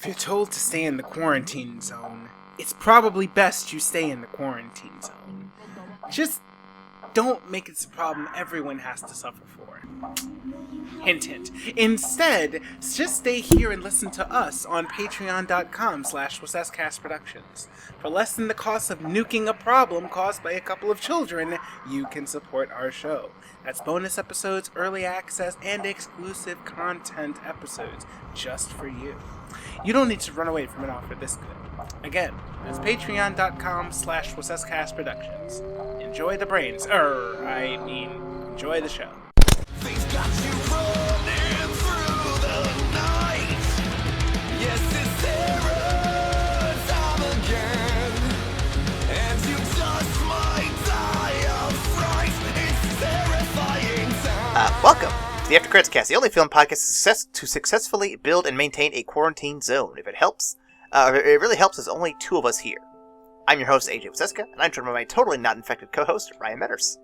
you're told to stay in the quarantine zone, it's probably best you stay in the quarantine zone. Just don't make it a problem everyone has to suffer for. Hint, hint. Instead, just stay here and listen to us on patreon.com/WSScastProductions. For less than the cost of nuking a problem caused by a couple of children, you can support our show. That's bonus episodes, early access, and exclusive content episodes just for you. You don't need to run away from an offer this good. Again, that's patreon.com/WSScastProductions. Enjoy the brains. Enjoy the show. They've got you running through the night. Yes, it's terror time again. And you just might die of fright. It's terrifying time. Welcome to the After Credits Cast, the only film podcast to successfully build and maintain a quarantine zone. If it helps, it really helps, there's only two of us here. I'm your host, AJ Waseska, and I'm joined by my totally not infected co-host, Ryan Metters.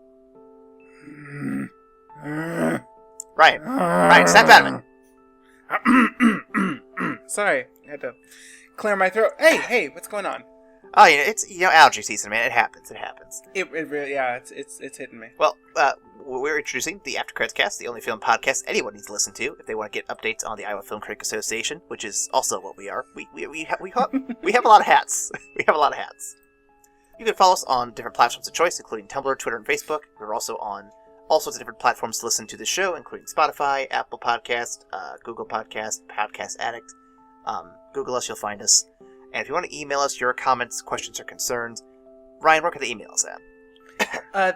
Ryan, snap out of it. Sorry, I had to clear my throat. Hey, what's going on? Oh, it's allergy season, man. It happens. It really, yeah, it's hitting me. Well, we're introducing the After Credits Cast, the only film podcast anyone needs to listen to if they want to get updates on the Iowa Film Critic Association, which is also what we are. We have a lot of hats. We have a lot of hats. You can follow us on different platforms of choice, including Tumblr, Twitter, and Facebook. We're also on all sorts of different platforms to listen to the show, including Spotify, Apple Podcast, Google Podcast, Podcast Addict. Google us, you'll find us. And if you want to email us your comments, questions, or concerns, Ryan, where can they email us at?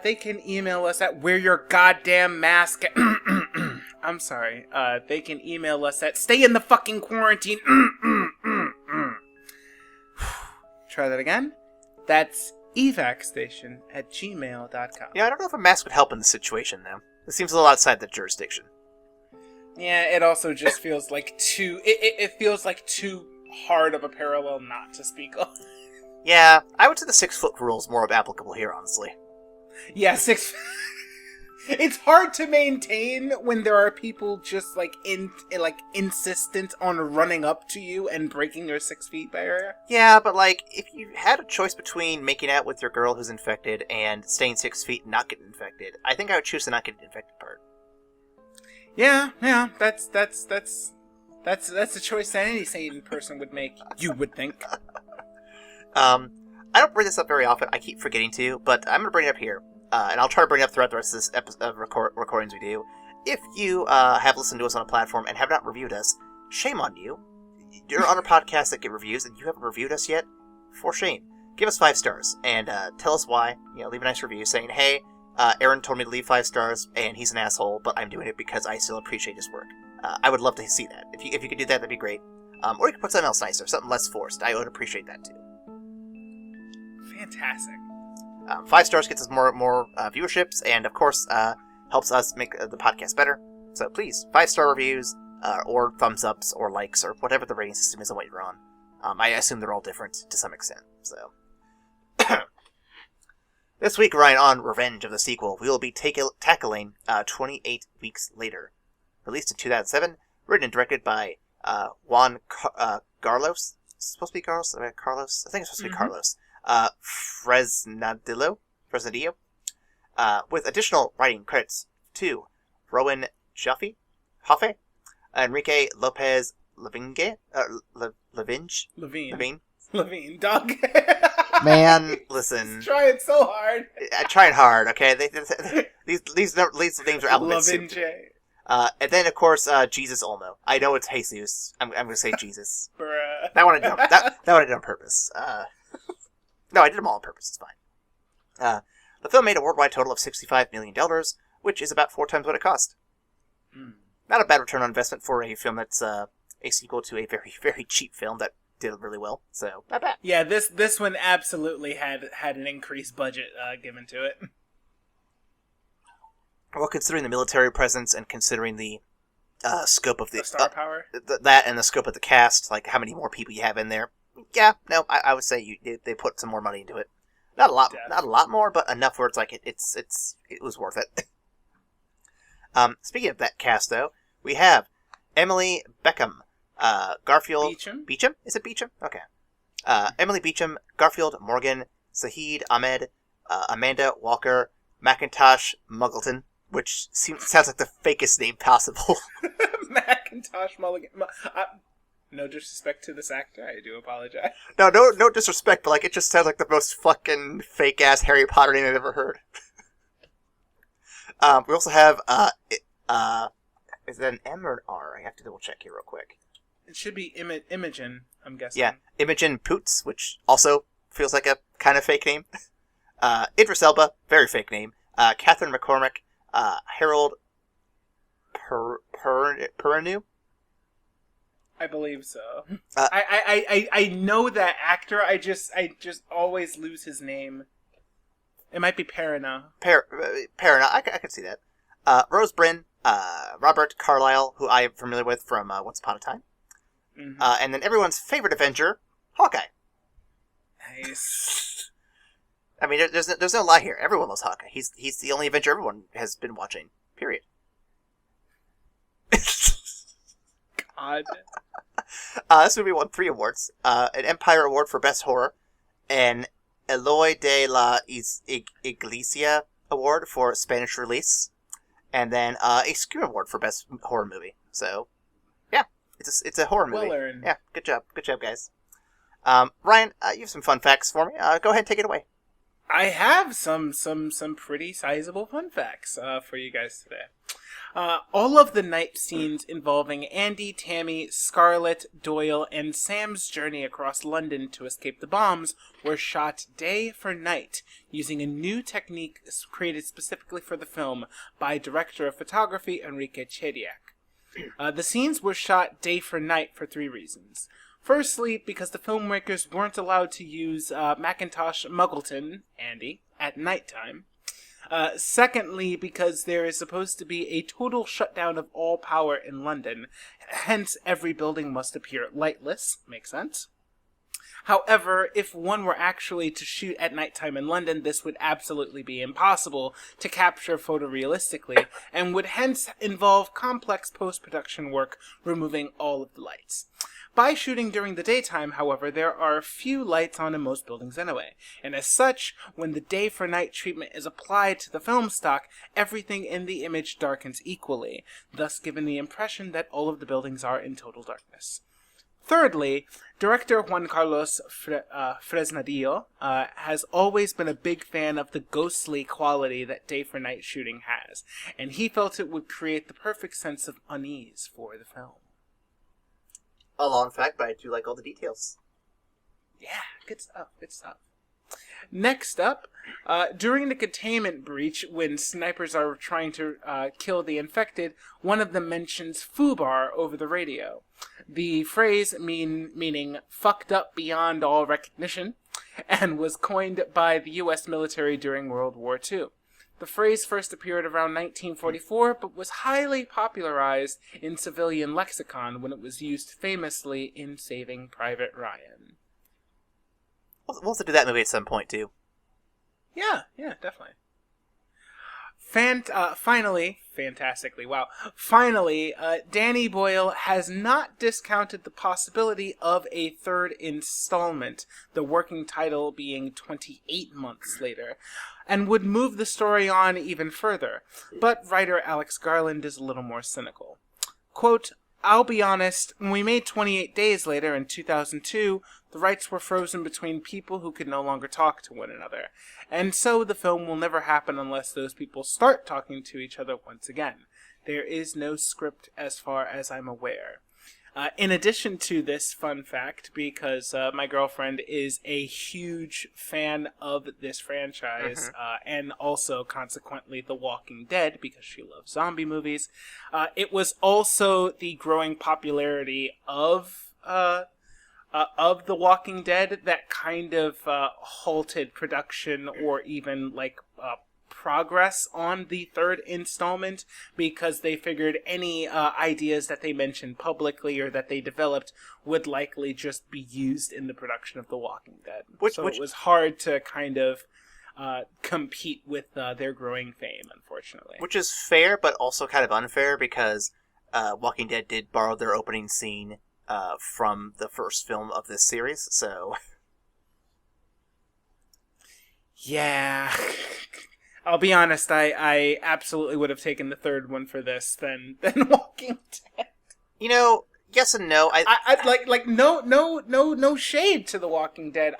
They can email us at wear your goddamn mask. I'm sorry. They can email us at stay in the fucking quarantine. Try that again. That's evacstation@gmail.com. Yeah, I don't know if a mask would help in this situation, though. It seems a little outside the jurisdiction. Yeah, it also just feels like it feels like too hard of a parallel not to speak of. Yeah, I would say the 6-foot rule is more applicable here, honestly. Yeah, 6. It's hard to maintain when there are people just insistent on running up to you and breaking your 6 feet barrier. Yeah, but if you had a choice between making out with your girl who's infected and staying 6 feet and not getting infected, I think I would choose the not getting infected part. Yeah, that's a choice that any sane person would make. You would think. I don't bring this up very often. I keep forgetting to, but I'm going to bring it up here. And I'll try to bring it up throughout the rest of this episode of recordings we do. If you have listened to us on a platform and have not reviewed us, shame on you. You're on a podcast that get reviews and you haven't reviewed us yet. For shame. Give us 5 stars and tell us why. Leave a nice review saying, hey, Aaron told me to leave 5 stars and he's an asshole, but I'm doing it because I still appreciate his work. I would love to see that. If you could do that, that'd be great. Or you could put something else nicer, something less forced. I would appreciate that too. Fantastic. 5 stars gets us more viewerships, and of course helps us make the podcast better. So please, 5-star reviews, or thumbs ups, or likes, or whatever the rating system is on what you're on. I assume they're all different to some extent. So this week, Ryan, on Revenge of the Sequel, we will be tackling 28 Weeks Later, released in 2007, written and directed by Juan Carlos. It's supposed to be Carlos? Carlos? I think it's supposed to be Carlos. Fresnadillo, with additional writing credits to Rowan Jaffe, Enrique Lopez Levine, dog. Man, listen. He's trying so hard. I'm trying hard, okay? These names are alphabet soup. And then, of course, Jesus Olmo. I know it's Jesus. I'm going to say Jesus. Bruh. That one I did on purpose. No, I did them all on purpose. It's fine. The film made a worldwide total of $65 million, which is about 4 times what it cost. Not a bad return on investment for a film that's a sequel to a very, very cheap film that did really well. So, not bad. Yeah, this one absolutely had an increased budget given to it. Well, considering the military presence and considering the scope of the star power, that and the scope of the cast, how many more people you have in there. Yeah, no, I would say they put some more money into it. Not a lot, not a lot more, but enough where it's it was worth it. Speaking of that cast, though, we have Emily Beckham, Garfield... Beecham? Beecham? Is it Beecham? Okay. Emily Beecham, Garfield Morgan, Zahid Ahmed, Amanda Walker, Macintosh Muggleton, which sounds like the fakest name possible. Macintosh Mulligan. No disrespect to this actor, I do apologize. No disrespect, but like it just sounds like the most fucking fake ass Harry Potter name I've ever heard. We also have is that an M or an R? I have to double check here real quick. It should be Imogen, I'm guessing. Yeah, Imogen Poots, which also feels like a kind of fake name. Idris Elba, very fake name. Catherine McCormick, Harold Perrineau. I believe so. I know that actor. I just always lose his name. It might be Perrineau. Perrineau. I can see that. Rose Bryn, Robert Carlyle, who I am familiar with from Once Upon a Time. Mm-hmm. And then everyone's favorite Avenger, Hawkeye. Nice. I mean, there's no lie here. Everyone loves Hawkeye. He's the only Avenger everyone has been watching. Period. God. This movie won 3 awards. An Empire Award for Best Horror, an Eloy de la Iglesia Award for Spanish release, and then a Scream Award for Best Horror Movie. So, yeah, it's a horror movie. Well earned. Yeah, good job, guys. Ryan, you have some fun facts for me. Go ahead and take it away. I have some pretty sizable fun facts for you guys today. All of the night scenes involving Andy, Tammy, Scarlett, Doyle, and Sam's journey across London to escape the bombs were shot day for night, using a new technique created specifically for the film by director of photography Enrique Chediak. The scenes were shot day for night for 3 reasons. Firstly, because the filmmakers weren't allowed to use Macintosh Muggleton, Andy, at nighttime. Secondly, because there is supposed to be a total shutdown of all power in London, hence every building must appear lightless. Makes sense. However, if one were actually to shoot at nighttime in London, this would absolutely be impossible to capture photorealistically, and would hence involve complex post-production work removing all of the lights. By shooting during the daytime, however, there are few lights on in most buildings anyway, and as such, when the day-for-night treatment is applied to the film stock, everything in the image darkens equally, thus giving the impression that all of the buildings are in total darkness. Thirdly, director Juan Carlos Fresnadillo has always been a big fan of the ghostly quality that day-for-night shooting has, and he felt it would create the perfect sense of unease for the film. A long fact, but I do like all the details. Yeah, good stuff. Next up, during the containment breach, when snipers are trying to kill the infected, one of them mentions FUBAR over the radio. The phrase meaning fucked up beyond all recognition, and was coined by the U.S. military during World War II. The phrase first appeared around 1944, but was highly popularized in civilian lexicon when it was used famously in Saving Private Ryan. We'll have to do that movie at some point, too. Yeah, definitely. Finally, Danny Boyle has not discounted the possibility of a 3rd installment, the working title being 28 months later, and would move the story on even further. But writer Alex Garland is a little more cynical. Quote, "I'll be honest, when we made 28 Days Later in 2002, the rights were frozen between people who could no longer talk to one another. And so the film will never happen unless those people start talking to each other once again. There is no script as far as I'm aware." In addition to this fun fact, because my girlfriend is a huge fan of this franchise, and also, consequently, The Walking Dead, because she loves zombie movies, it was also the growing popularity of The Walking Dead that kind of halted production or even, progress on the 3rd installment, because they figured any ideas that they mentioned publicly or that they developed would likely just be used in the production of The Walking Dead. It was hard to kind of compete with their growing fame, unfortunately. Which is fair, but also kind of unfair, because Walking Dead did borrow their opening scene from the first film of this series, so... Yeah. I'll be honest, I absolutely would have taken the third one for this than Walking Dead. You know, yes and no. I like no shade to The Walking Dead.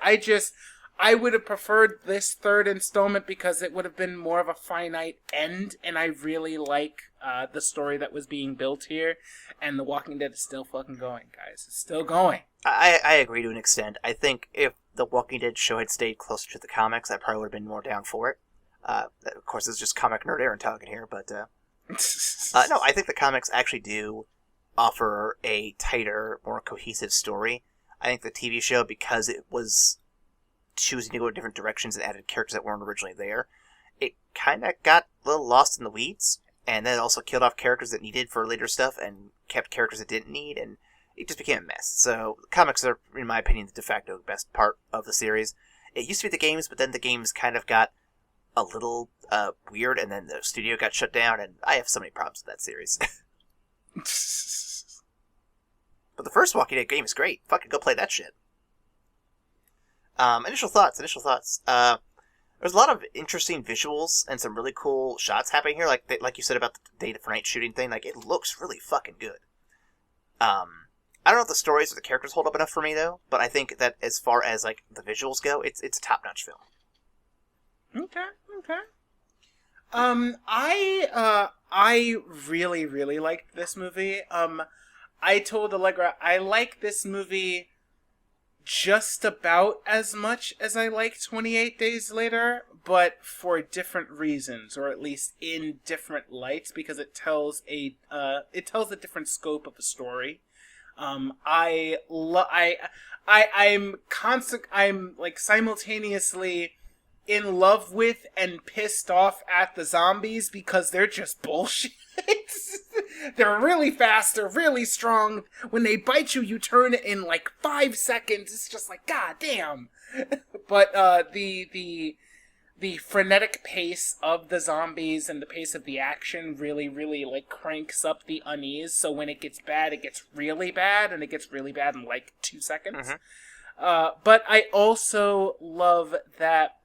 I would have preferred this third installment because it would have been more of a finite end, and I really like the story that was being built here, and The Walking Dead is still fucking going, guys. It's still going. I agree to an extent. I think if The Walking Dead show had stayed closer to the comics, I probably would have been more down for it. Of course, it's just comic nerd Aaron talking here, but no, I think the comics actually do offer a tighter, more cohesive story. I think the TV show, because it was choosing to go in different directions and added characters that weren't originally there, it kind of got a little lost in the weeds, and then it also killed off characters that needed for later stuff and kept characters it didn't need, and it just became a mess. So comics are, in my opinion, the de facto best part of the series. It used to be the games, but then the games kind of got a little weird, and then the studio got shut down, and I have so many problems with that series. But the first Walking Dead game is great. Fucking go play that shit. Initial thoughts. There's a lot of interesting visuals and some really cool shots happening here. Like you said about the Day for Night shooting thing. Like, it looks really fucking good. I don't know if the stories or the characters hold up enough for me, though. But I think that as far as, like, the visuals go, it's a top-notch film. Okay. I really liked this movie. I told Allegra I like this movie just about as much as I like 28 Days Later, but for different reasons, or at least in different lights, because it tells a different scope of a story. I'm like simultaneously in love with and pissed off at the zombies because they're just bullshit. They're really fast, they're really strong. When they bite you, you turn it in like 5 seconds. It's just like, god damn. But the frenetic pace of the zombies and the pace of the action really like cranks up the unease. So when it gets bad, it gets really bad, and it gets really bad in like 2 seconds. Mm-hmm. But I also love that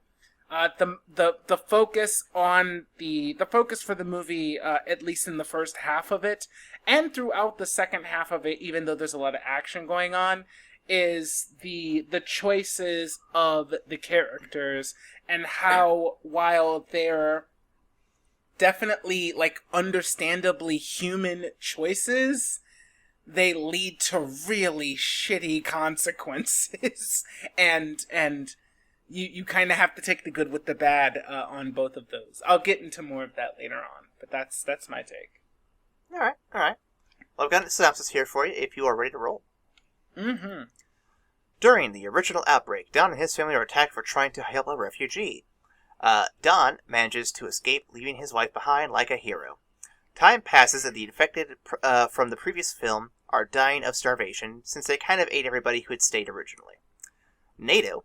the focus on the focus for the movie, at least in the first half of it, and throughout the second half of it, even though there's a lot of action going on, is the choices of the characters, and how, while they're definitely like understandably human choices, they lead to really shitty consequences. and You kind of have to take the good with the bad on both of those. I'll get into more of that later on, but that's my take. All right. Well, I've got a synopsis here for you if you are ready to roll. Mm-hmm. During the original outbreak, Don and his family are attacked for trying to help a refugee. Don manages to escape, leaving his wife behind like a hero. Time passes, and the infected from the previous film are dying of starvation, since they kind of ate everybody who had stayed originally. NATO,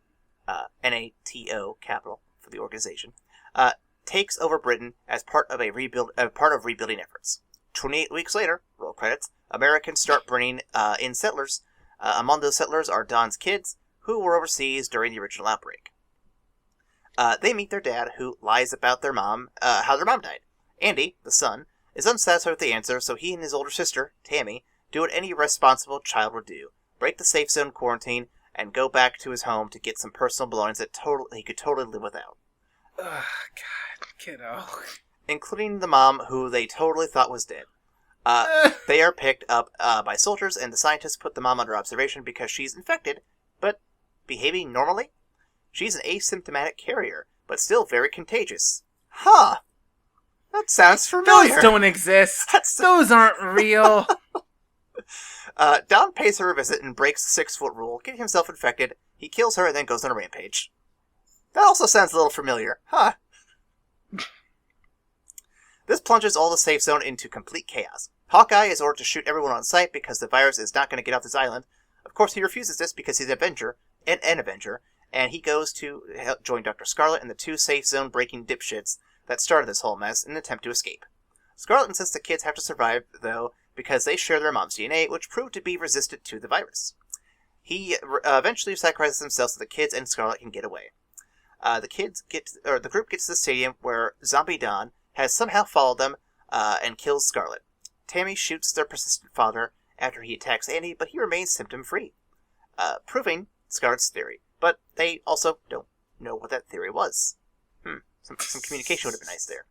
NATO, capital for the organization, takes over Britain as part of rebuilding efforts. 28 weeks later, roll credits, Americans start bringing in settlers. Among those settlers are Don's kids, who were overseas during the original outbreak. They meet their dad, who lies about their mom, how their mom died. Andy, the son, is unsatisfied with the answer, so he and his older sister, Tammy, do what any responsible child would do: break the safe zone quarantine and go back to his home to get some personal belongings that he could totally live without. Ugh, God, kiddo. Including the mom, who they totally thought was dead. They are picked up by soldiers, and the scientists put the mom under observation because she's infected, but behaving normally. She's an asymptomatic carrier, but still very contagious. Huh. That sounds familiar. Those don't exist. Those aren't real. Don pays her a visit and breaks the 6-foot rule, getting himself infected. He kills her and then goes on a rampage. That also sounds a little familiar. Huh. This plunges all the safe zone into complete chaos. Hawkeye is ordered to shoot everyone on sight because the virus is not going to get off this island. Of course, he refuses this because he's an Avenger, and he goes to join Dr. Scarlet and the 2 safe zone breaking dipshits that started this whole mess in an attempt to escape. Scarlet insists the kids have to survive, though, because they share their mom's DNA, which proved to be resistant to the virus. He eventually sacrifices himself so the kids and Scarlet can get away. The group gets to the stadium where Zombie Don has somehow followed them and kills Scarlet. Tammy shoots their persistent father after he attacks Andy, but he remains symptom-free, proving Scarlet's theory. But they also don't know what that theory was. Some communication would have been nice there.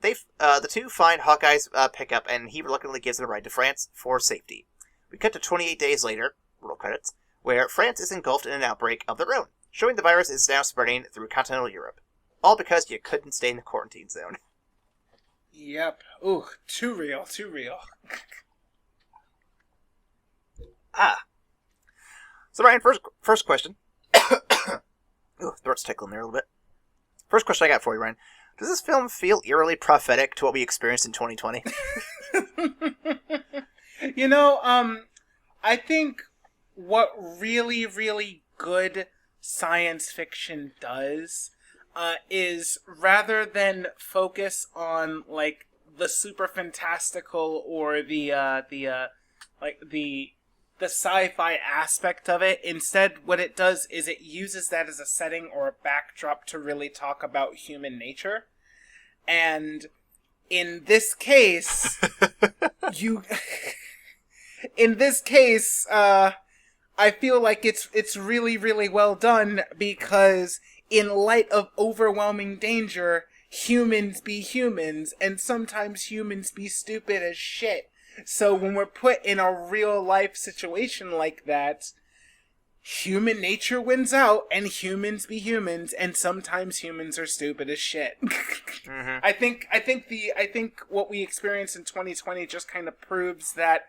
The two find Hawkeye's pickup, and he reluctantly gives it a ride to France for safety. We cut to 28 days later, roll credits, where France is engulfed in an outbreak of their own, showing the virus is now spreading through continental Europe. All because you couldn't stay in the quarantine zone. Yep. Ooh, too real. So Ryan, first question. Ooh, throat's tickling there a little bit. First question I got for you, Ryan. Does this film feel eerily prophetic to what we experienced in 2020? I think what really, really good science fiction does is rather than focus on like the super fantastical or the sci-fi aspect of it. Instead, what it does is it uses that as a setting or a backdrop to really talk about human nature. And in this case, I feel like it's really, really well done because in light of overwhelming danger, humans be humans, and sometimes humans be stupid as shit. So when we're put in a real life situation like that, human nature wins out, and humans be humans, and sometimes humans are stupid as shit. Mm-hmm. I think what we experienced in 2020 just kind of proves that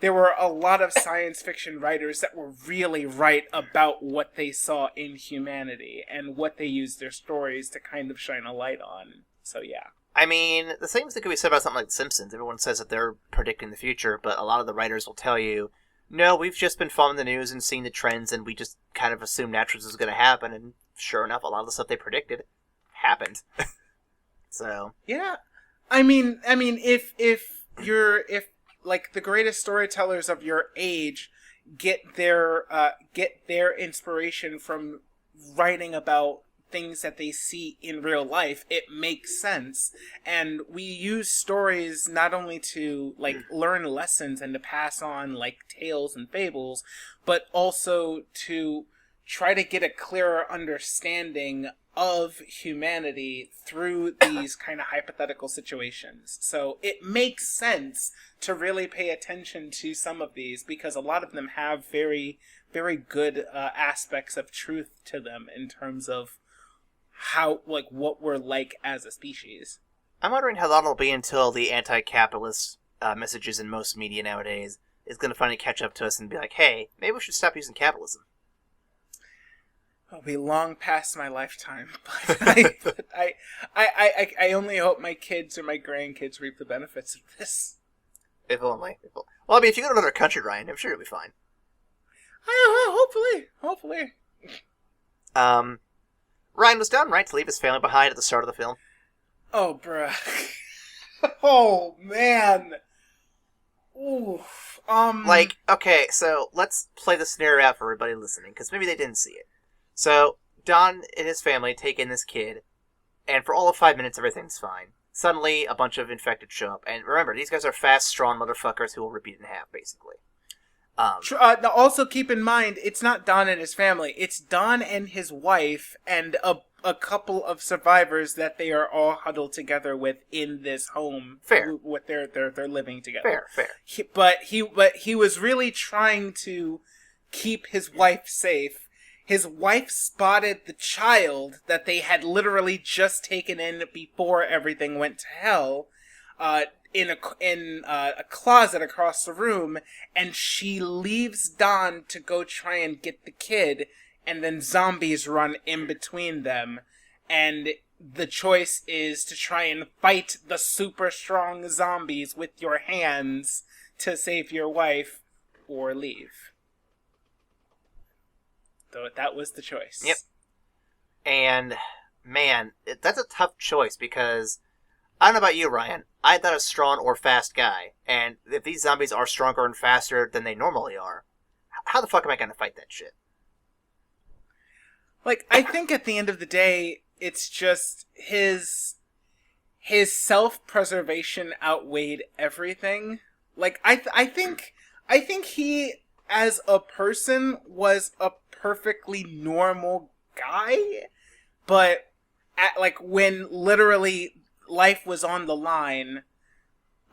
there were a lot of science fiction writers that were really right about what they saw in humanity and what they used their stories to kind of shine a light on. So yeah. I mean, the same thing could be said about something like The Simpsons. Everyone says that they're predicting the future, but a lot of the writers will tell you, no, we've just been following the news and seeing the trends, and we just kind of assumed naturally this was going to happen, and sure enough, a lot of the stuff they predicted happened. So yeah, I mean, if like the greatest storytellers of your age get their inspiration from writing about things that they see in real life, it makes sense. And we use stories not only to like learn lessons and to pass on like tales and fables, but also to try to get a clearer understanding of humanity through these kind of hypothetical situations. So it makes sense to really pay attention to some of these because a lot of them have very, very good aspects of truth to them in terms of how, like, what we're like as a species. I'm wondering how long it'll be until the anti-capitalist messages in most media nowadays is going to finally catch up to us and be like, hey, maybe we should stop using capitalism. It'll be long past my lifetime, but I only hope my kids or my grandkids reap the benefits of this. If only. Well, I mean, if you go to another country, Ryan, I'm sure you'll be fine. Hopefully. Ryan was done right to leave his family behind at the start of the film. Oh, bruh. Oh, man. Oof. Like, okay, so let's play the scenario out for everybody listening, because maybe they didn't see it. So, Don and his family take in this kid, and for all of 5 minutes, everything's fine. Suddenly, a bunch of infected show up, and remember, these guys are fast, strong motherfuckers who will rip you in half, basically. Now also keep in mind, it's not Don and his family. It's Don and his wife and a couple of survivors that they are all huddled together with in this home. Fair. With they're living together. Fair. But he was really trying to keep his wife safe. His wife spotted the child that they had literally just taken in before everything went to hell. In a closet across the room, and she leaves Don to go try and get the kid, and then zombies run in between them, and the choice is to try and fight the super strong zombies with your hands to save your wife, or leave. So that was the choice. Yep. And, man, that's a tough choice, because I don't know about you, Ryan. I'm not a strong or fast guy, and if these zombies are stronger and faster than they normally are, how the fuck am I going to fight that shit? Like, I think at the end of the day, it's just his self-preservation outweighed everything. Like, I think he, as a person, was a perfectly normal guy, but like when literally life was on the line,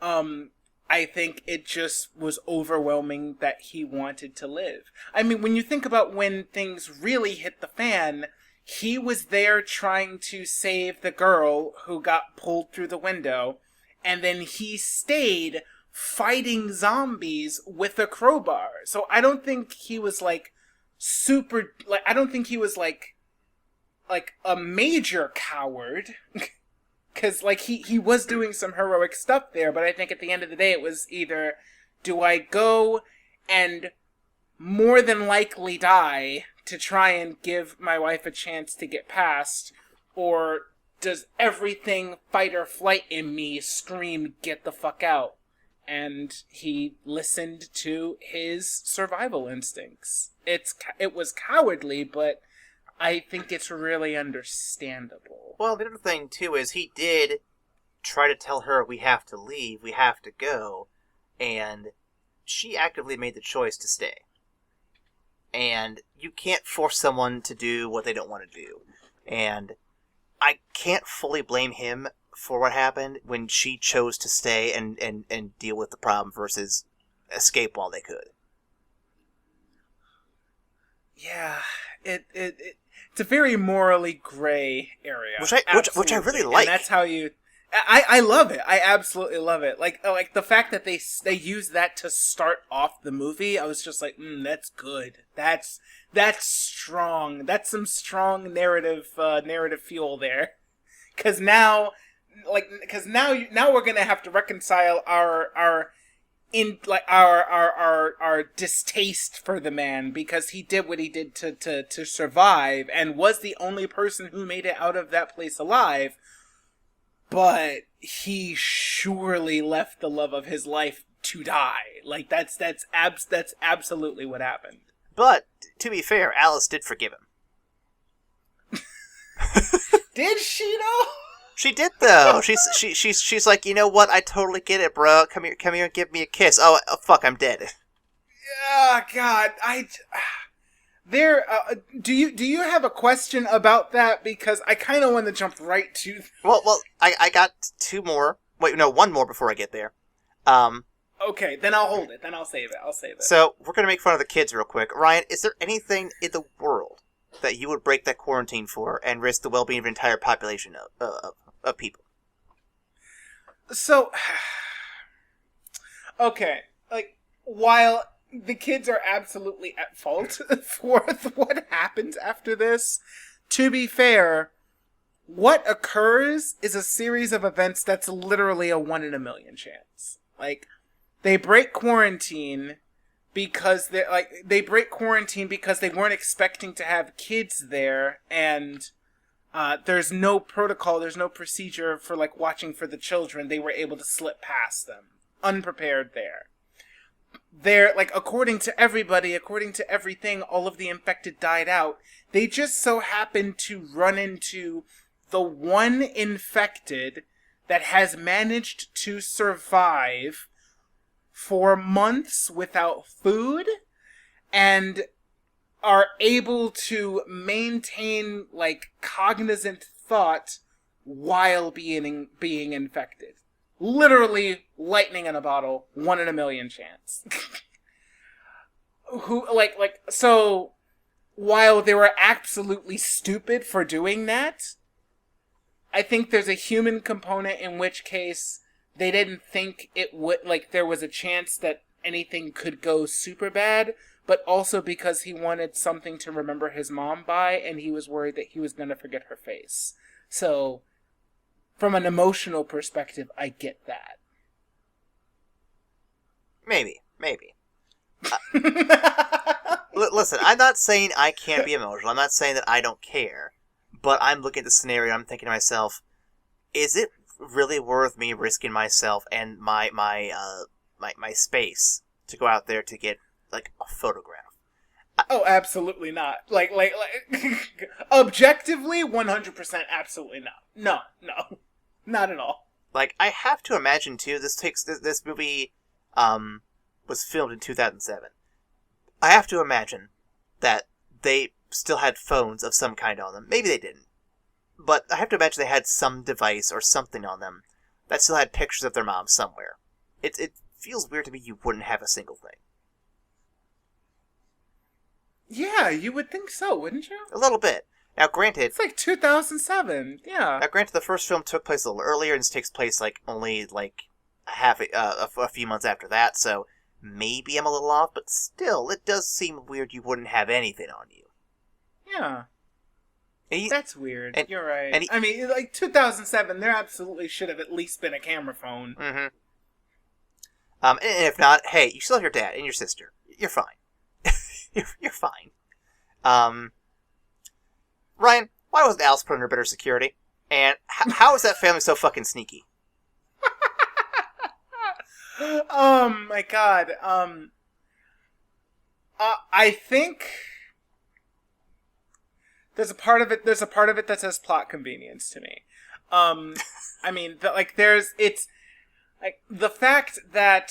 I think it just was overwhelming that he wanted to live. I mean, when you think about when things really hit the fan, he was there trying to save the girl who got pulled through the window, and then he stayed fighting zombies with a crowbar. So I don't think he was like super, like, I don't think he was like a major coward. Because, like, he was doing some heroic stuff there, but I think at the end of the day it was either, do I go and more than likely die to try and give my wife a chance to get past, or does everything fight or flight in me scream, get the fuck out? And he listened to his survival instincts. It was cowardly, but I think it's really understandable. Well, the other thing, too, is he did try to tell her, we have to leave, we have to go, and she actively made the choice to stay. And you can't force someone to do what they don't want to do. And I can't fully blame him for what happened when she chose to stay and deal with the problem versus escape while they could. Yeah, it's a very morally gray area, Which I really like. And that's how you. I love it. I absolutely love it. Like the fact that they use that to start off the movie. I was just like, that's good. That's strong. That's some strong narrative fuel there. Because now we're gonna have to reconcile our distaste for the man, because he did what he did to survive and was the only person who made it out of that place alive, but he surely left the love of his life to die. Like, that's absolutely what happened. But to be fair, Alice did forgive him. Did she though? She did though. She's like, you know what? I totally get it, bro. Come here and give me a kiss. Oh fuck, I'm dead. Oh God, do you have a question about that? Because I kind of want to jump right to. Well, I got two more. Wait, no, one more before I get there. Okay, then I'll hold it. Then I'll save it. So we're gonna make fun of the kids real quick. Ryan, is there anything in the world that you would break that quarantine for and risk the well-being of an entire population of people? So, okay, like, while the kids are absolutely at fault for what happens after this, to be fair, what occurs is a series of events that's literally a 1 in a million chance. Like, they break quarantine because they weren't expecting to have kids there, and there's no protocol, there's no procedure for like watching for the children. They were able to slip past them, unprepared there. They're like, according to everybody, according to everything, all of the infected died out. They just so happened to run into the one infected that has managed to survive for months without food and are able to maintain like cognizant thought while being infected. Literally lightning in a bottle, 1 in a million chance. So while they were absolutely stupid for doing that, I think there's a human component, in which case they didn't think it would, like, there was a chance that anything could go super bad, but also because he wanted something to remember his mom by, and he was worried that he was going to forget her face. So, from an emotional perspective, I get that. Maybe. Listen, I'm not saying I can't be emotional. I'm not saying that I don't care. But I'm looking at the scenario, I'm thinking to myself, is it really worth me risking myself and my space to go out there to get like a photograph. Oh, absolutely not. Like, objectively, 100%, absolutely not. No, not at all. Like, I have to imagine too. This movie, was filmed in 2007. I have to imagine that they still had phones of some kind on them. Maybe they didn't, but I have to imagine they had some device or something on them that still had pictures of their mom somewhere. It feels weird to me you wouldn't have a single thing. Yeah, you would think so, wouldn't you? A little bit. Now, granted, It's like 2007. Yeah. the first film took place a little earlier, and this takes place like only like a few months after that. So maybe I'm a little off, but still, it does seem weird you wouldn't have anything on you. Yeah. That's weird. You're right. I mean, like 2007, there absolutely should have at least been a camera phone. Mm-hmm. And if not, hey, you still have your dad and your sister. You're fine. You're fine. Ryan, why wasn't Alice put under better security? And how is that family so fucking sneaky? Oh my god. I think there's a part of it that says plot convenience to me. I mean, it's like the fact that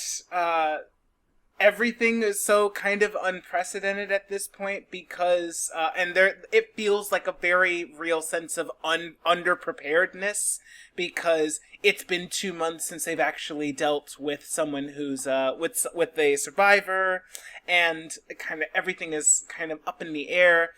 everything is so kind of unprecedented at this point because it feels like a very real sense of underpreparedness because it's been 2 months since they've actually dealt with someone who's with a survivor, and kind of everything is kind of up in the air.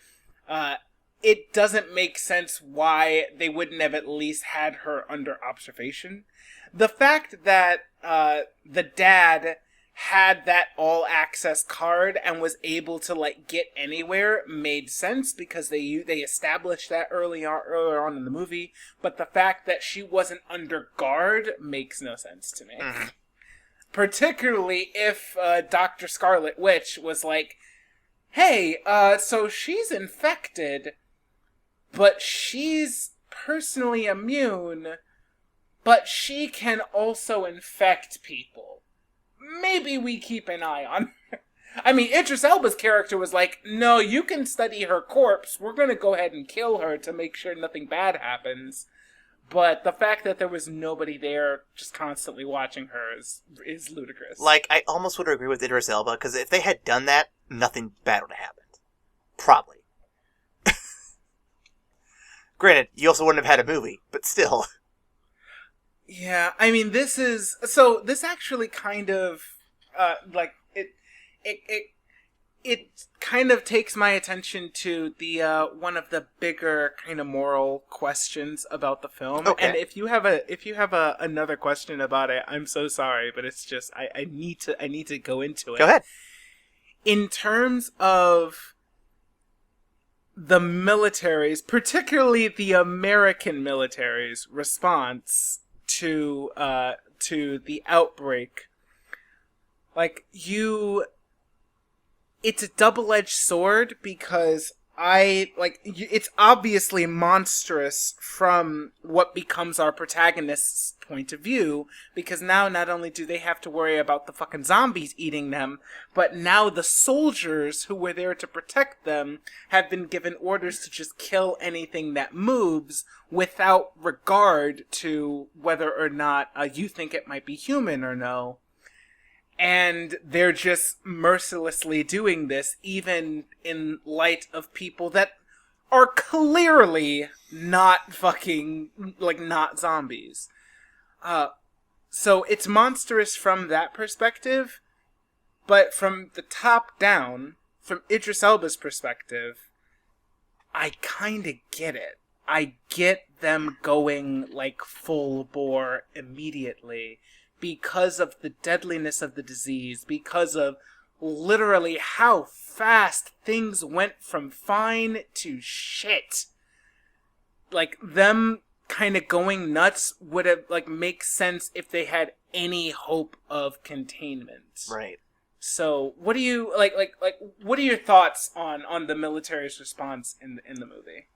It doesn't make sense why they wouldn't have at least had her under observation. The fact that the dad had that all-access card and was able to like get anywhere made sense because they established that earlier on in the movie. But the fact that she wasn't under guard makes no sense to me. Mm-hmm. Particularly if Dr. Scarlet Witch was like, "Hey, so she's infected, but she's personally immune, but she can also infect people. Maybe we keep an eye on her." I mean, Idris Elba's character was like, "No, you can study her corpse. We're going to go ahead and kill her to make sure nothing bad happens." But the fact that there was nobody there just constantly watching her is ludicrous. Like, I almost would agree with Idris Elba, because if they had done that, nothing bad would have happened. Probably. Granted, you also wouldn't have had a movie, but still. Yeah, I mean, this actually kind of, it kind of takes my attention to the, one of the bigger kind of moral questions about the film. Okay. And if you have another question about it, I'm so sorry, but it's just, I need to go into it. Go ahead. In terms of the military's, particularly the American military's response to the outbreak, it's a double-edged sword because it's obviously monstrous from what becomes our protagonist's point of view, because now not only do they have to worry about the fucking zombies eating them, but now the soldiers who were there to protect them have been given orders to just kill anything that moves without regard to whether or not you think it might be human or no. And they're just mercilessly doing this, even in light of people that are clearly not fucking, not zombies. So it's monstrous from that perspective, but from the top down, from Idris Elba's perspective, I kinda get it. I get them going, full bore immediately, because of the deadliness of the disease, because of literally how fast things went from fine to shit. Them kind of going nuts would have, make sense if they had any hope of containment. Right. So, what do you, what are your thoughts on the military's response in the movie?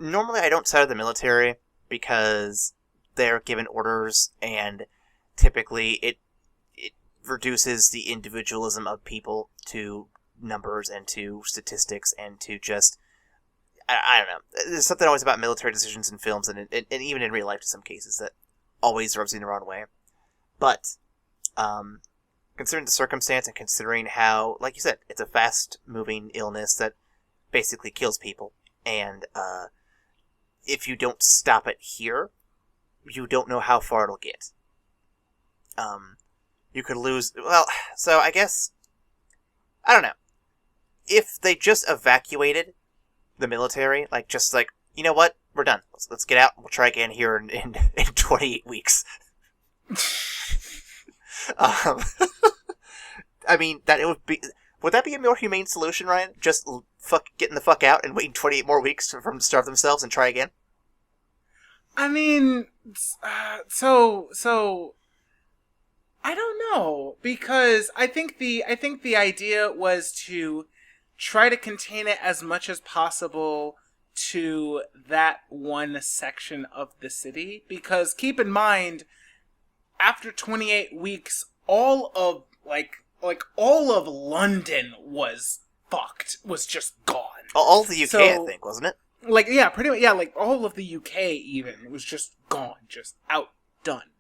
normally I don't side with the military because they're given orders, and typically it reduces the individualism of people to numbers and to statistics and to just I don't know. There's something always about military decisions in films and even in real life in some cases that always rubs me the wrong way. But considering the circumstance and considering how, like you said, it's a fast-moving illness that basically kills people, and if you don't stop it here, you don't know how far it'll get. You could lose... Well, so I guess... I don't know. If they just evacuated the military, you know what? We're done. Let's get out. We'll try again here in 28 weeks. I mean, would that be a more humane solution, Ryan? Just getting the fuck out and waiting 28 more weeks for them to starve themselves and try again? I mean, so I don't know, because I think the idea was to try to contain it as much as possible to that one section of the city, because keep in mind, after 28 weeks, all of all of London was fucked, was just gone. All of the UK, I think, wasn't it? Pretty much, all of the UK even was just gone, just outdone.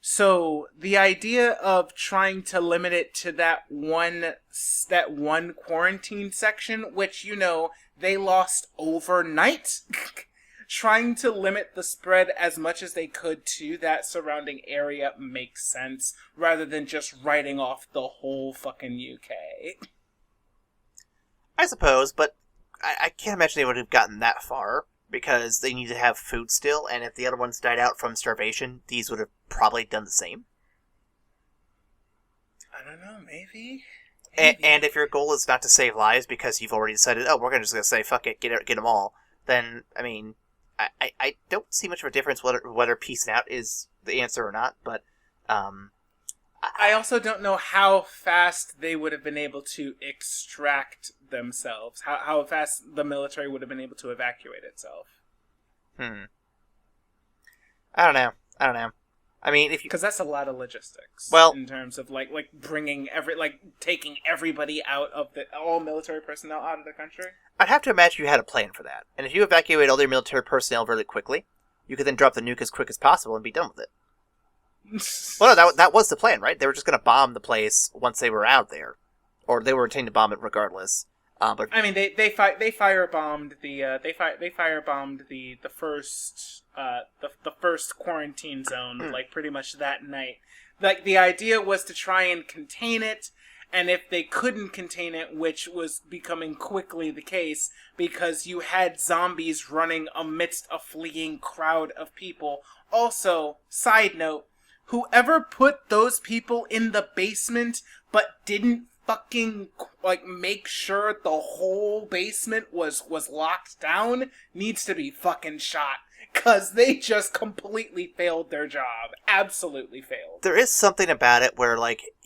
So the idea of trying to limit it to that one quarantine section, which, they lost overnight, trying to limit the spread as much as they could to that surrounding area makes sense, rather than just writing off the whole fucking UK. I suppose, but I can't imagine they would have gotten that far, because they need to have food still, and if the other ones died out from starvation, these would have probably done the same. I don't know, maybe? And if your goal is not to save lives because you've already decided, we're just going to say, fuck it, get them all, then, I mean, I don't see much of a difference whether peacing out is the answer or not, but I also don't know how fast they would have been able to extract themselves. How fast the military would have been able to evacuate itself. I don't know. I mean, because that's a lot of logistics. Well, in terms of bringing taking everybody out of all military personnel out of the country. I'd have to imagine you had a plan for that, and if you evacuate all your military personnel really quickly, you could then drop the nuke as quick as possible and be done with it. Well, no, that was the plan, right? They were just going to bomb the place once they were out there, or they were intending to bomb it regardless. But I mean, they firebombed the first quarantine zone pretty much that night. The idea was to try and contain it, and if they couldn't contain it, which was becoming quickly the case because you had zombies running amidst a fleeing crowd of people. Also, side note, whoever put those people in the basement but didn't fucking make sure the whole basement was locked down needs to be fucking shot, cause they just completely failed their job. Absolutely failed. There is something about it where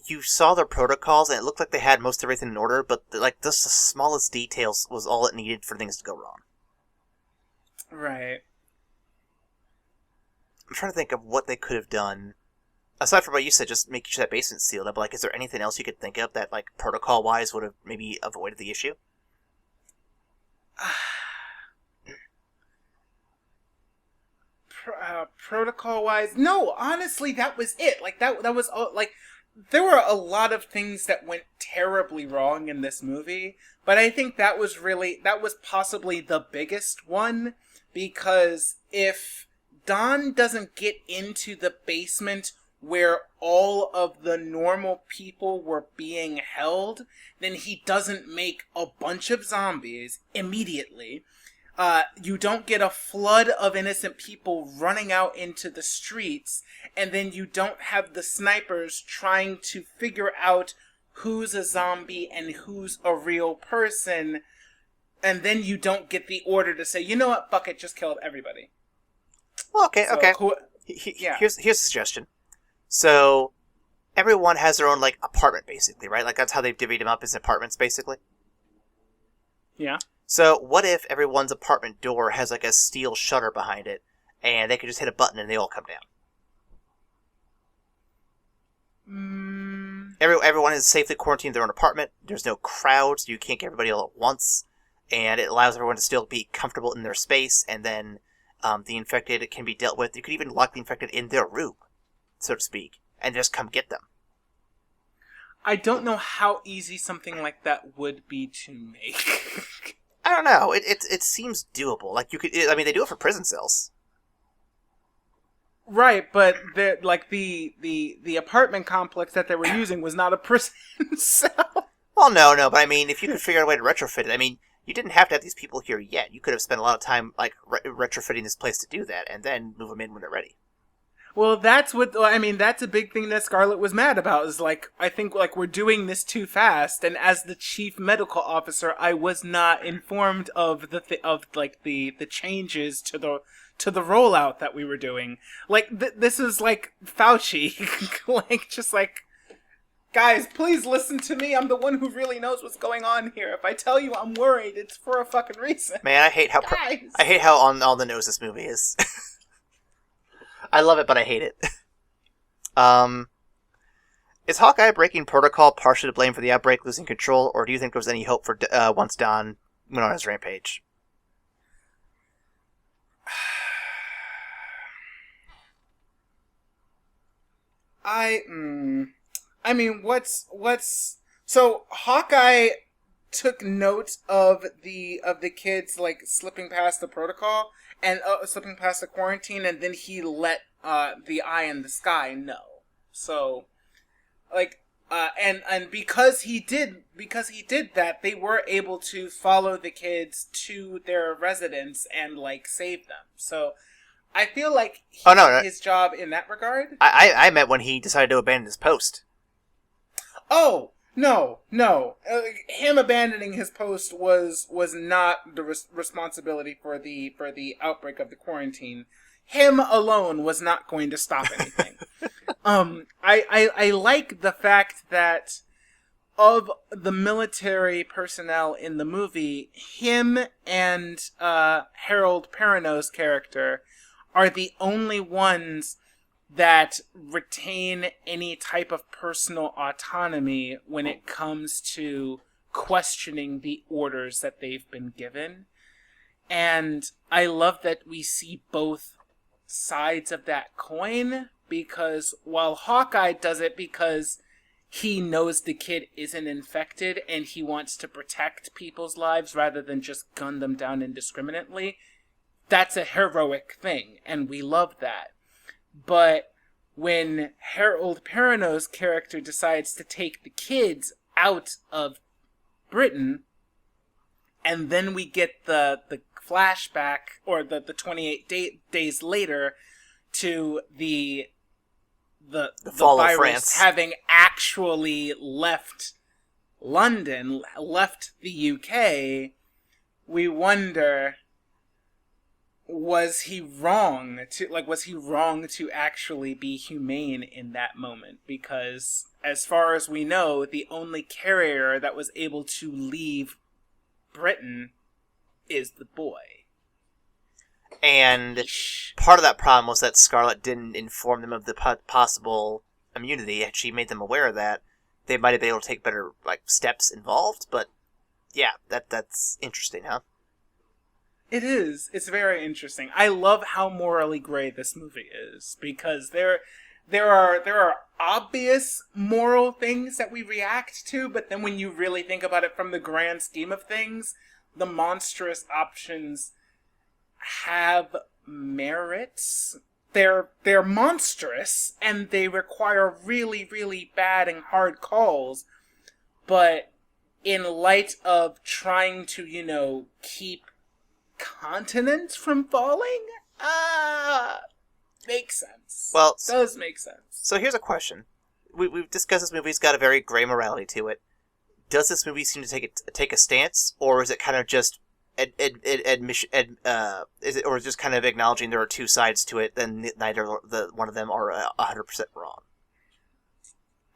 you saw their protocols and it looked like they had most everything in order, but just the smallest details was all it needed for things to go wrong. Right. I'm trying to think of what they could have done. Aside from what you said, just making sure that basement's sealed up, is there anything else you could think of that, protocol-wise would have maybe avoided the issue? Protocol-wise? No, honestly, that was it. That was all, there were a lot of things that went terribly wrong in this movie, but I think that was possibly the biggest one, because if Don doesn't get into the basement where all of the normal people were being held, then he doesn't make a bunch of zombies immediately. You don't get a flood of innocent people running out into the streets, and then you don't have the snipers trying to figure out who's a zombie and who's a real person, and then you don't get the order to say, you know what, fuck it, just kill everybody. Well, okay. Yeah. Here's a suggestion. So, everyone has their own, apartment, basically, right? That's how they've divvied them up, is apartments, basically. Yeah. So what if everyone's apartment door has like a steel shutter behind it, and they can just hit a button and they all come down? Everyone is safely quarantined in their own apartment. There's no crowds. You can't get everybody all at once. And it allows everyone to still be comfortable in their space. And then the infected can be dealt with. You could even lock the infected in their room, so to speak, and just come get them. I don't know how easy something like that would be to make. I don't know. It seems doable. Like, you could... I mean, they do it for prison cells. Right, but the apartment complex that they were using was not a prison cell. Well, no, but I mean, if you could figure out a way to retrofit it, I mean, you didn't have to have these people here yet. You could have spent a lot of time, like, retrofitting this place to do that, and then move them in when they're ready. Well, that's a big thing that Scarlett was mad about, is, like, I think, like, we're doing this too fast, and as the chief medical officer, I was not informed of the changes to the rollout that we were doing. Like, this is, like, Fauci. Like, just like, guys, please listen to me. I'm the one who really knows what's going on here. If I tell you I'm worried, it's for a fucking reason. Man, I hate how on the nose this movie is. I love it, but I hate it. Is Hawkeye breaking protocol partially to blame for the outbreak, losing control, or do you think there was any hope for once Don went on his rampage? I mean, so Hawkeye took note of the kids, like, slipping past the protocol and slipping past the quarantine, and then he let the Eye in the Sky know. So, like, and because he did that, they were able to follow the kids to their residence and, like, save them. So I feel like he did his job in that regard. I meant when he decided to abandon his post. Oh, no. Him abandoning his post was not the responsibility for the outbreak of the quarantine. Him alone was not going to stop anything. I like the fact that of the military personnel in the movie, him and Harold Perrineau's character are the only ones that retain any type of personal autonomy when it comes to questioning the orders that they've been given. And I love that we see both sides of that coin, because while Hawkeye does it because he knows the kid isn't infected and he wants to protect people's lives rather than just gun them down indiscriminately, that's a heroic thing, and we love that. But when Harold Perrineau's character decides to take the kids out of Britain, and then we get the flashback, or the 28 days later, to the fall of virus France having actually left London, left the UK, we wonder, was he wrong to actually be humane in that moment? Because as far as we know, the only carrier that was able to leave Britain is the boy. And part of that problem was that Scarlett didn't inform them of the possible immunity. Had she made them aware of that, they might have been able to take better, like, steps involved. But yeah, that's interesting, huh? It is. It's very interesting. I love how morally gray this movie is, because there are obvious moral things that we react to, but then when you really think about it from the grand scheme of things, the monstrous options have merits. They're monstrous, and they require really, really bad and hard calls, but in light of trying to, keep continents from falling, makes sense. Well, does make sense. So here's a question. We've discussed this movie's got a very gray morality to it. Does this movie seem to take a stance, or is it kind of just or just kind of acknowledging there are two sides to it, then neither one of them are 100% wrong?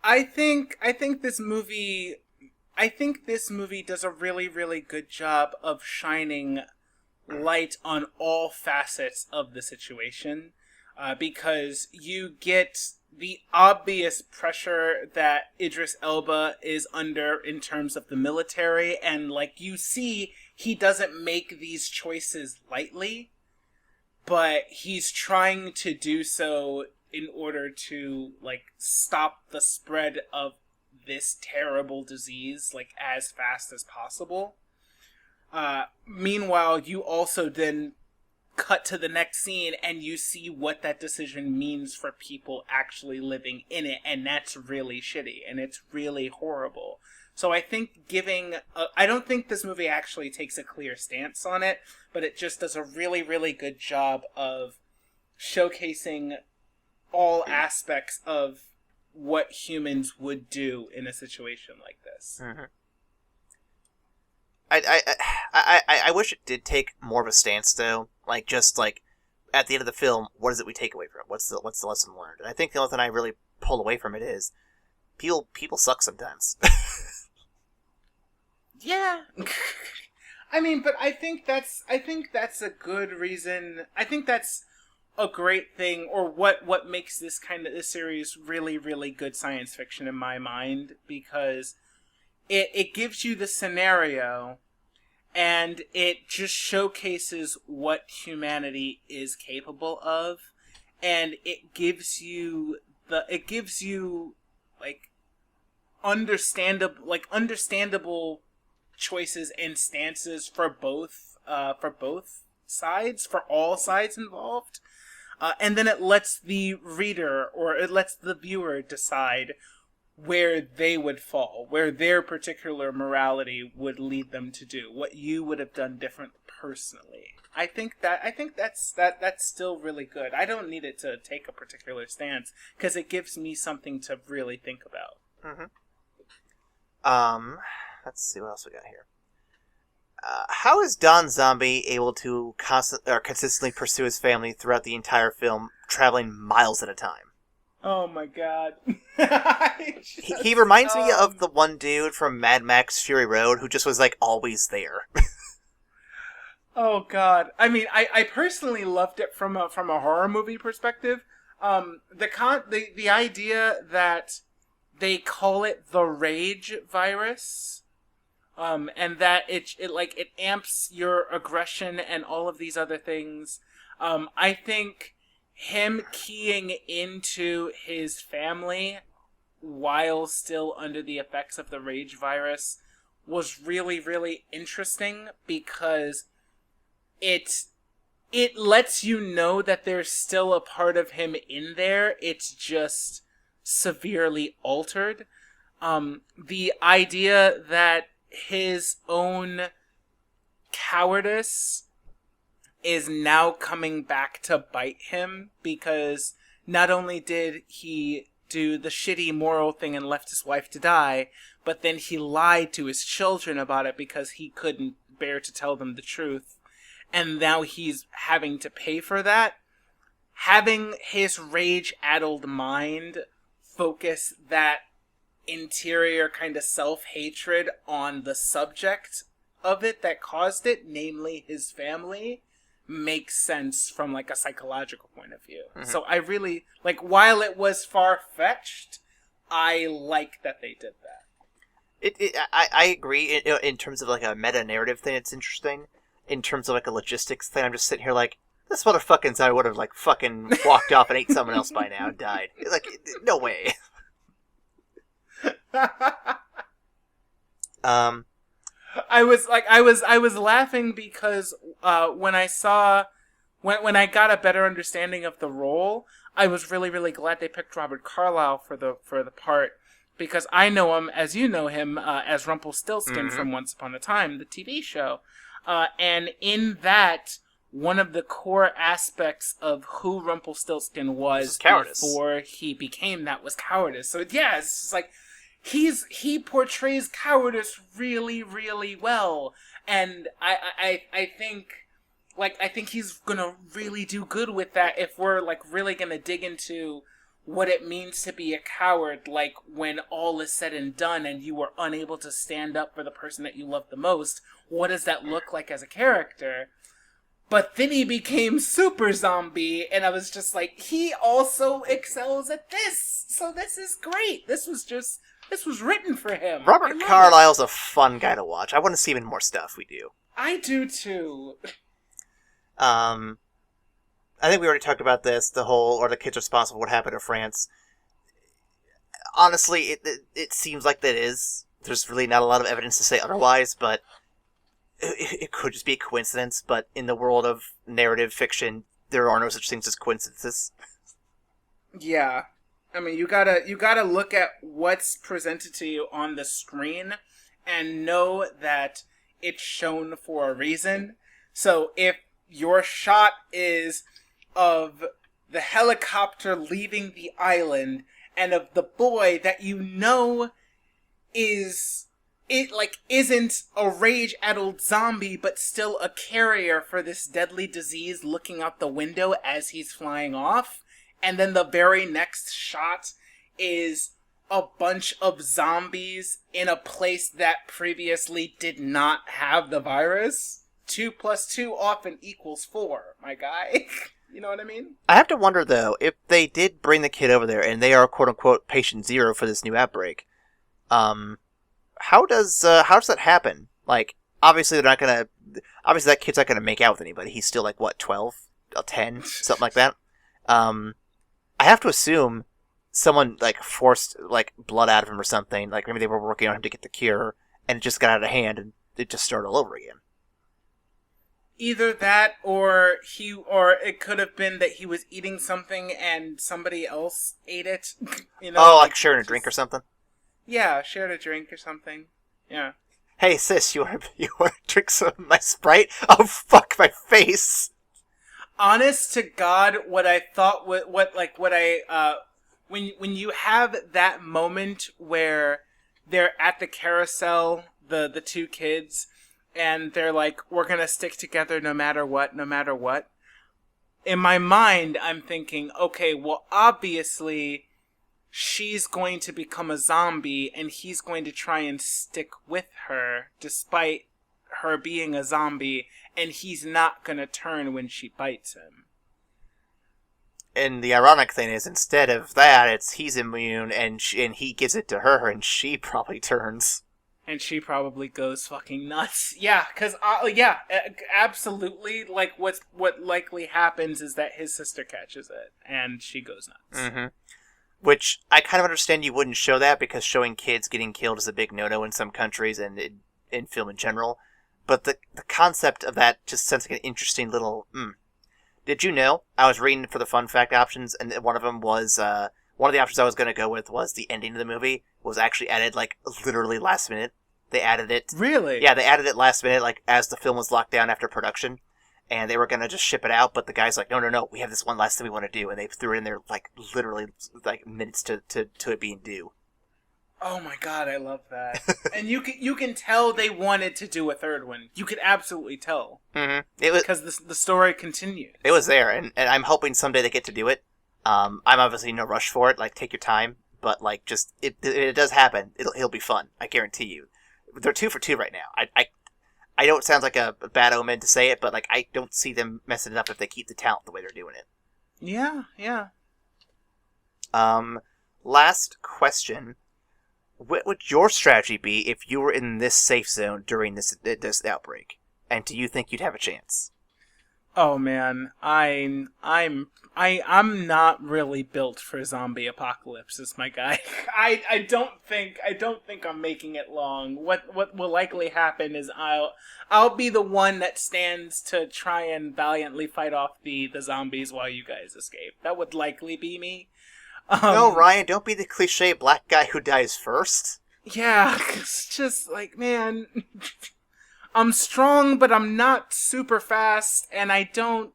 I think this movie I think this movie does a really, really good job of shining light on all facets of the situation, because you get the obvious pressure that Idris Elba is under in terms of the military, and like you see, he doesn't make these choices lightly, but he's trying to do so in order to like stop the spread of this terrible disease like as fast as possible. Meanwhile, you also then cut to the next scene and you see what that decision means for people actually living in it, and that's really shitty and it's really horrible. So I think I don't think this movie actually takes a clear stance on it, but it just does a really, really good job of showcasing all aspects of what humans would do in a situation like this. Mm-hmm. I wish it did take more of a stance, though. Like, just, like, at the end of the film, what is it we take away from it? What's the lesson learned? And I think the only thing I really pull away from it is people suck sometimes. Yeah. I mean, but I think that's a good reason. I think that's a great thing, or what makes this series really, really good science fiction in my mind, because it gives you the scenario and it just showcases what humanity is capable of, and it gives you like understandable choices and stances for both sides, for all sides involved, and then it lets the reader, or it lets the viewer decide where they would fall, where their particular morality would lead them to do, what you would have done different personally. I think that's still really good. I don't need it to take a particular stance because it gives me something to really think about. Mm-hmm. Let's see what else we got here. How is Don Zombie able to consistently pursue his family throughout the entire film, traveling miles at a time? Oh my god. He reminds me of the one dude from Mad Max Fury Road who just was, like, always there. Oh god. I mean, I personally loved it from a horror movie perspective. The idea that they call it the rage virus, and that it amps your aggression and all of these other things. I think him keying into his family while still under the effects of the rage virus was really, really interesting, because it lets you know that there's still a part of him in there. It's just severely altered. The idea that his own cowardice is now coming back to bite him, because not only did he do the shitty moral thing and left his wife to die, but then he lied to his children about it because he couldn't bear to tell them the truth. And now he's having to pay for that. Having his rage-addled mind focus that interior kind of self-hatred on the subject of it that caused it, namely his family, makes sense from like a psychological point of view. Mm-hmm. So I really, like, while it was far-fetched, I like that they did that. I agree in terms of like a meta-narrative thing. It's interesting. In terms of like a logistics thing, I'm just sitting here like, this motherfucking Zai would have like fucking walked off and ate someone else by now and died. Like, no way. I was laughing because when I got a better understanding of the role, I was really, really glad they picked Robert Carlyle for the part, because I know him, as you know him, as Rumpelstiltskin from Once Upon a Time, the TV show. And in that, one of the core aspects of who Rumpelstiltskin was before he became that was cowardice. So yeah, it's just like, he portrays cowardice really, really well. And I think he's gonna really do good with that if we're like really gonna dig into what it means to be a coward, like when all is said and done and you were unable to stand up for the person that you love the most. What does that look like as a character? But then he became super zombie, and I was just like, he also excels at this. So this is great. This was written for him. Robert Carlyle's a fun guy to watch. I want to see him in more stuff we do. I do too. I think we already talked about this, the kids responsible for what happened in France. Honestly, it seems like that is. There's really not a lot of evidence to say otherwise, but it could just be a coincidence. But in the world of narrative fiction, there are no such things as coincidences. Yeah. I mean, you gotta look at what's presented to you on the screen and know that it's shown for a reason. So if your shot is of the helicopter leaving the island and of the boy that you know isn't a rage-addled zombie but still a carrier for this deadly disease looking out the window as he's flying off, and then the very next shot is a bunch of zombies in a place that previously did not have the virus, 2 + 2 often equals 4, my guy. You know what I mean? I have to wonder, though, if they did bring the kid over there and they are quote-unquote patient zero for this new outbreak, how does that happen? Like, obviously that kid's not gonna make out with anybody. He's still like, what, 12? 10? Something like that. I have to assume someone, like, forced, like, blood out of him or something. Like, maybe they were working on him to get the cure, and it just got out of hand, and it just started all over again. Either that, or it could have been that he was eating something and somebody else ate it. You know, oh, like sharing a drink or something? Yeah, shared a drink or something. Yeah. Hey, sis, you want to drink some of my Sprite? Oh, fuck my face! Honest to God, what I thought, when you have that moment where they're at the carousel, the two kids, and they're like, we're gonna stick together no matter what. In my mind, I'm thinking, okay, well, obviously, she's going to become a zombie, and he's going to try and stick with her, despite her being a zombie, and he's not gonna turn when she bites him. And the ironic thing is, instead of that, it's he's immune, and he gives it to her, and she probably turns. And she probably goes fucking nuts. Yeah, because, absolutely, like, what likely happens is that his sister catches it, and she goes nuts. Mm-hmm. Which, I kind of understand you wouldn't show that, because showing kids getting killed is a big no-no in some countries, and in film in general. But the concept of that just sounds like an interesting little, Did you know? I was reading for the fun fact options, and one of them was, one of the options I was going to go with was the ending of the movie was actually added, like, literally last minute. They added it. Really? Yeah, they added it last minute, like, as the film was locked down after production. And they were going to just ship it out, but the guy's like, no, we have this one last thing we want to do. And they threw it in there, like, literally, like, minutes to it being due. Oh my god, I love that. And you can tell they wanted to do a third one. You could absolutely tell. Mm-hmm. It was, because the story continued. It was there, and I'm hoping someday they get to do it. I'm obviously in no rush for it, like, take your time. But, like, just, if it does happen, it'll be fun. I guarantee you. They're 2 for 2 right now. I know it sounds like a bad omen to say it, but, like, I don't see them messing it up if they keep the talent the way they're doing it. Yeah. Last question. What would your strategy be if you were in this safe zone during this outbreak? And do you think you'd have a chance? Oh man, I'm not really built for zombie apocalypses, my guy. I don't think I'm making it long. What will likely happen is I'll be the one that stands to try and valiantly fight off the zombies while you guys escape. That would likely be me. No, Ryan, don't be the cliche black guy who dies first. Yeah, it's just like, man, I'm strong, but I'm not super fast, and I don't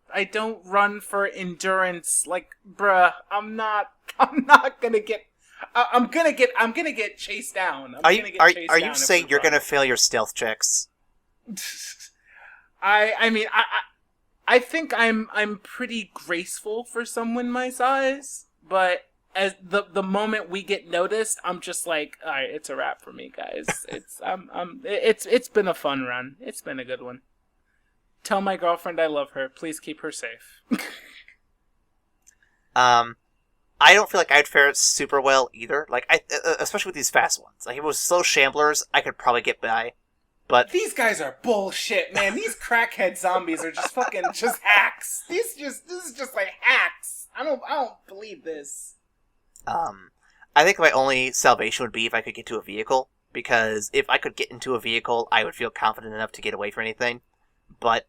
run for endurance. Like, bruh, I'm not gonna get. I'm gonna get chased down. Are you saying you're gonna fail your stealth checks? I mean, I think I'm pretty graceful for someone my size, but as the moment we get noticed, I'm just like, all right, it's a wrap for me, guys. It's been a fun run. It's been a good one. Tell my girlfriend I love her. Please keep her safe. I don't feel like I'd fare super well either. Like, especially with these fast ones. Like, if it was slow shamblers, I could probably get by. But these guys are bullshit, man. These crackhead zombies are just fucking just hacks. This is just like hacks. I don't believe this. I think my only salvation would be if I could get to a vehicle, because if I could get into a vehicle, I would feel confident enough to get away from anything. But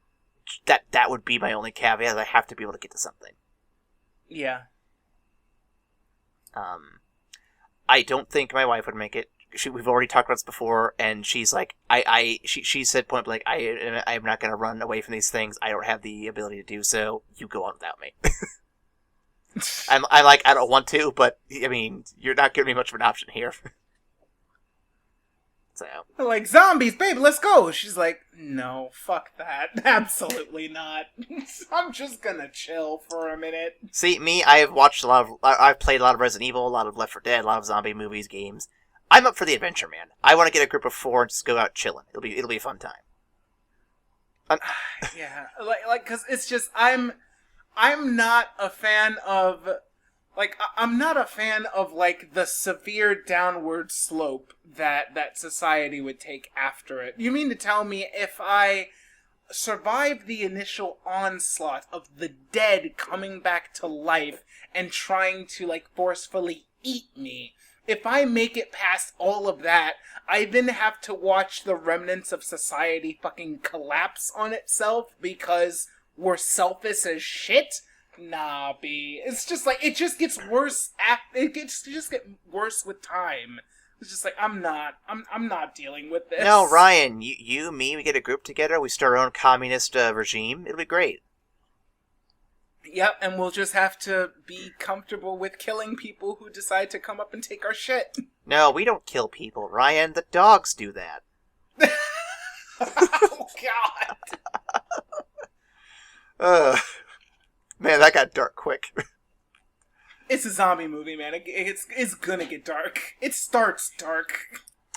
that would be my only caveat. I have to be able to get to something. Yeah. I don't think my wife would make it. We've already talked about this before, and she's like, she said point blank, I'm not going to run away from these things. I don't have the ability to do so. You go on without me. I'm like, I don't want to, but I mean, you're not giving me much of an option here. So They're like, zombies, babe, let's go. She's like, no, fuck that. Absolutely not. I'm just gonna chill for a minute. see, me, I've played a lot of Resident Evil, a lot of Left 4 Dead, a lot of zombie movies, games. I'm up for the adventure, man. I want to get a group of 4 and just go out chilling. It'll be a fun time. Yeah, like, cause it's just I'm not a fan of. Like, I'm not a fan of, like, the severe downward slope that society would take after it. You mean to tell me if I survive the initial onslaught of the dead coming back to life and trying to, like, forcefully eat me, if I make it past all of that, I then have to watch the remnants of society fucking collapse on itself because we're selfish as shit? Nah, B. It's just like, it just gets worse just get worse with time. It's just like, I'm not dealing with this. No, Ryan, me, we get a group together, we start our own communist regime. It'll be great. Yep, and we'll just have to be comfortable with killing people who decide to come up and take our shit. No, we don't kill people, Ryan. The dogs do that. Oh, God. Man, that got dark quick. It's a zombie movie, man. It's gonna get dark. It starts dark.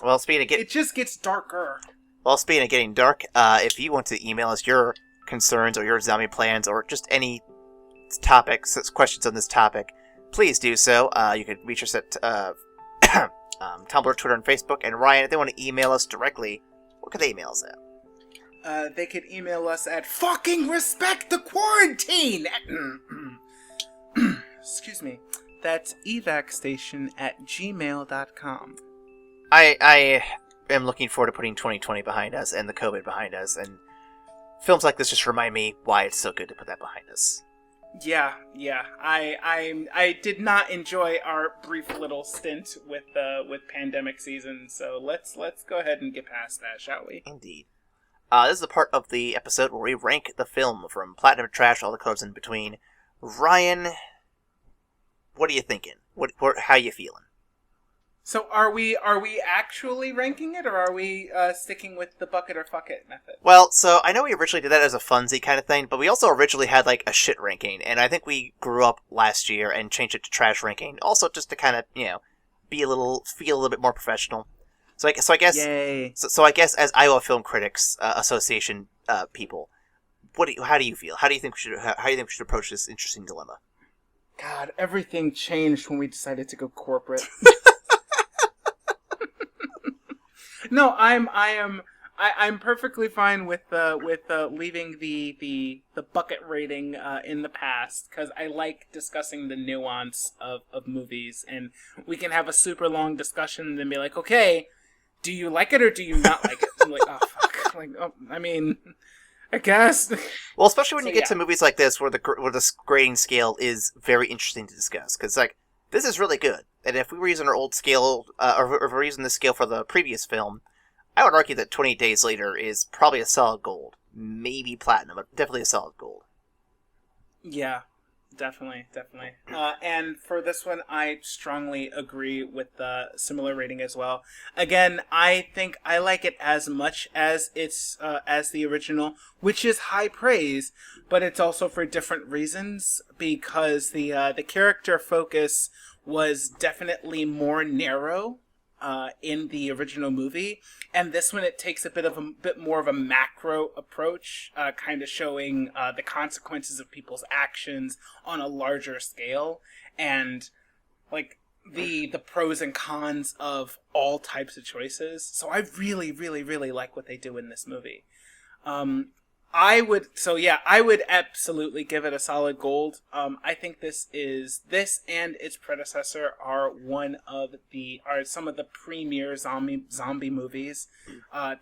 Well, it just gets darker. Well, speaking of getting dark, if you want to email us your concerns or your zombie plans or just any topics, questions on this topic, please do so. You can reach us at Tumblr, Twitter, and Facebook. And Ryan, if they want to email us directly, what could they email us at? They could email us at fucking respect the quarantine. Excuse me. That's evacstation@gmail.com. I am looking forward to putting 2020 behind us and the COVID behind us, and films like this just remind me why it's so good to put that behind us. Yeah. I did not enjoy our brief little stint with pandemic season, so let's go ahead and get past that, shall we? Indeed. This is the part of the episode where we rank the film from platinum to trash, all the colors in between. Ryan, what are you thinking? How you feeling? So are we actually ranking it, or are we sticking with the bucket or fuck it method? Well, so I know we originally did that as a funsie kind of thing, but we also originally had like a shit ranking, and I think we grew up last year and changed it to trash ranking, also just to kind of feel a little bit more professional. So I guess, Yay. So I guess as Iowa Film Critics Association people, how do you feel? How do you think we should approach this interesting dilemma? God, everything changed when we decided to go corporate. No, I'm perfectly fine with leaving the bucket rating in the past, because I like discussing the nuance of movies, and we can have a super long discussion and then be like, okay, do you like it or do you not like it? I'm like, oh fuck, I mean, I guess. Well, especially when you get to movies like this, where the grading scale is very interesting to discuss, because like this is really good, and if we were using our old scale, or if we're using this scale for the previous film, I would argue that 28 Days Later is probably a solid gold, maybe platinum, but definitely a solid gold. Yeah, definitely. And for this one, I strongly agree with the similar rating as well. Again, I think I like it as much as it's as the original, which is high praise, but it's also for different reasons, because the character focus was definitely more narrow in the original movie, and this one it takes a bit more of a macro approach, kind of showing the consequences of people's actions on a larger scale, and like the pros and cons of all types of choices. So I really, really, really like what they do in this movie. I would absolutely give it a solid gold. I think this and its predecessor are some of the premier zombie movies.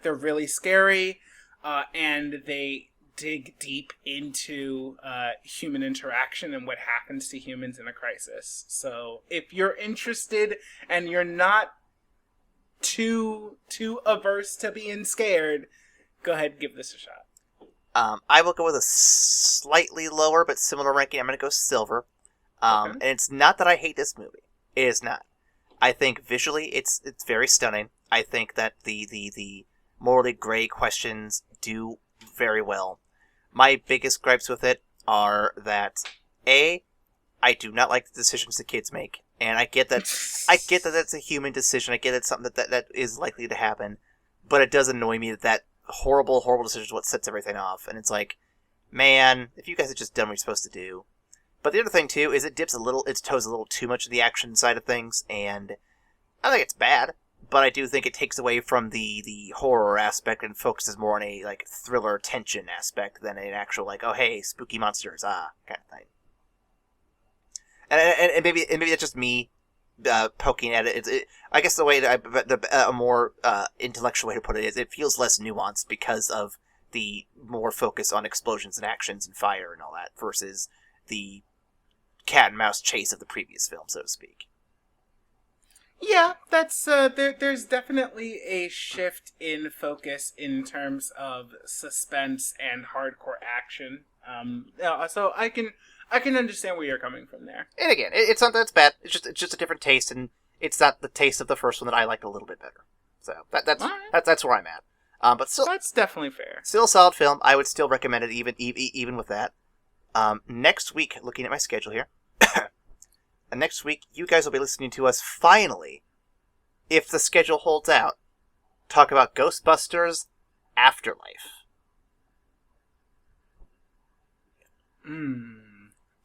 They're really scary, and they dig deep into human interaction and what happens to humans in a crisis. So if you're interested and you're not too averse to being scared, go ahead and give this a shot. I will go with a slightly lower but similar ranking. I'm going to go silver. Okay. And it's not that I hate this movie. It is not. I think visually it's very stunning. I think that the morally gray questions do very well. My biggest gripes with it are that I do not like the decisions the kids make, and I get that that's a human decision. I get it's something that is likely to happen, but it does annoy me that horrible decision is what sets everything off. And it's like, man, if you guys had just done what you're supposed to do. But the other thing too is it dips its toes a little too much of the action side of things, and I think it's bad. But I do think it takes away from the horror aspect and focuses more on a like thriller tension aspect than an actual like, oh hey, spooky monsters, kind of thing. And maybe that's just me poking at it. I guess the way that a more intellectual way to put it is it feels less nuanced because of the more focus on explosions and actions and fire and all that versus the cat and mouse chase of the previous film, so to speak. Yeah, that's there's definitely a shift in focus in terms of suspense and hardcore action. So I can understand where you're coming from there. And again, it's not that it's bad. It's just a different taste, and it's not the taste of the first one that I liked a little bit better. So that's where I'm at. But still, that's definitely fair. Still a solid film. I would still recommend it even with that. Next week, looking at my schedule here, next week you guys will be listening to us finally, if the schedule holds out, talk about Ghostbusters Afterlife.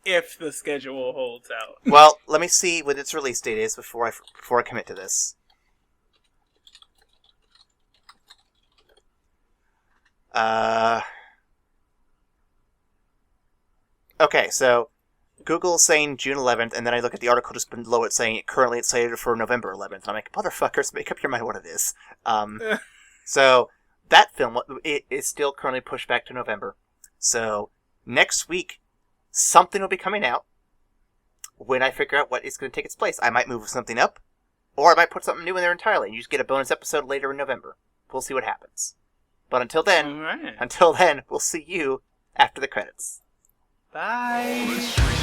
If the schedule holds out. Well, let me see what its release date is before I commit to this. Okay, so Google's saying June 11th, and then I look at the article just below it saying currently it's slated for November 11th. And I'm like, motherfuckers, make up your mind what it is. So that film it is still currently pushed back to November. So next week, something will be coming out when I figure out what is going to take its place. I might move something up, or I might put something new in there entirely, and you just get a bonus episode later in November. We'll see what happens. But until then, All right. we'll see you after the credits. Bye.